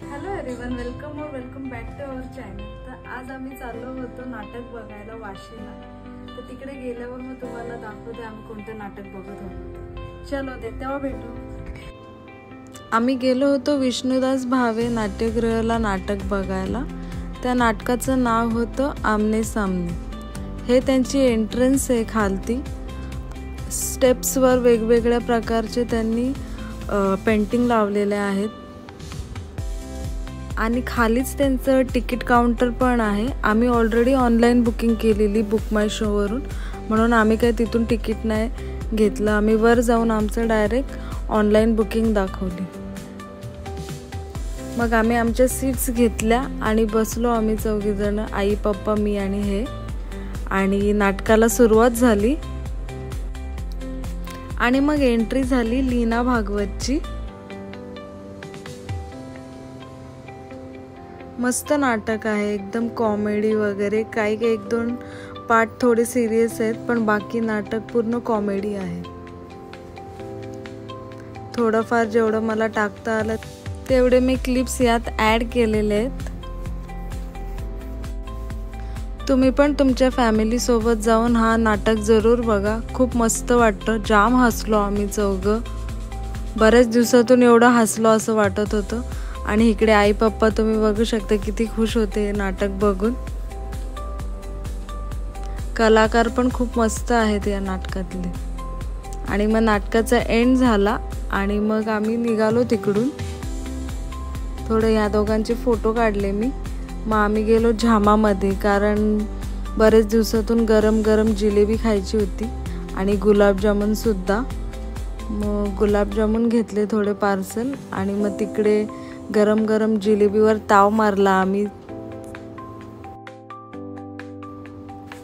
Hello everyone, welcome back to our channel. तर आज आम्ही चाललो होतो नाटक बघायला वाशीला। तर तिकडे गेल्यावर मग तुम्हाला दाखवते आम्ही कोणतं नाटक बघत होतो। चलो दे तेव्हा भेटू। आम्ही गेलो होतो विष्णुदास भावे नाट्यगृहाला नाटक बघायला। त्या नाटकाचं नाव होतं आमने सामने। हे त्यांची एंट्रन्स आहे खालती। स्टेप्सवर वेगवेगळ्या प्रकारचे त्यांनी पेंटिंग लावलेले आहेत आणि खालीच त्यांचं तिकीट काउंटर पण आहे। आम्ही ऑलरेडी ऑनलाइन बुकिंग केलेली बुक माय शो वरून, म्हणून आम्ही काही तिथून तिकीट नाही घेतलं। आम्ही वर जाऊन आमचं डायरेक्ट ऑनलाइन बुकिंग दाखवली। मग आम्ही आमच्या सीट्स घेतल्या आणि बसलो आम्ही चौघी जण, आई पप्पा मी आणि हे। आणि नाटकाला सुरुवात झाली आणि मग एंट्री झाली लीना भागवतची। मस्त नाटक आहे, एकदम कॉमेडी वगैरे। काही एक दोन पार्ट थोडे सिरियस आहेत, पण बाकी नाटक पूर्ण कॉमेडी आहे। थोडंफार जेवढं मला टाकता आलं तेवढे मी क्लिप्स यात ॲड केलेले आहेत। तुम्ही पण तुमच्या फॅमिली सोबत जाऊन हा नाटक जरूर बघा, खूप मस्त वाटतं। जाम हसलो आम्ही चौघं, बऱ्याच दिवसातून एवढं हसलो असं वाटत होतं। आणि इकडे आई पप्पा तुम्ही बघू शकता किती खुश होते हे नाटक बघून। कलाकार पण खूप मस्त आहेत या नाटकातले। आणि मग नाटकाचा एंड झाला आणि मग आम्ही निघालो तिकडून। थोडे ह्या दोघांचे फोटो काढले मी। मग आम्ही गेलो झामामध्ये, कारण बरेच दिवसातून गरम गरम जिलेबी खायची होती आणि गुलाबजामुन सुद्धा। मग गुलाबजामुन घेतले थोडे पार्सल आणि मग तिकडे गरम गरम जिलेबीवर ताव मारला आम्ही।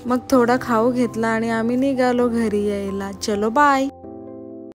मग थोडा खाऊ घेतला आणि आम्ही निघालो घरी यायला। चलो बाय।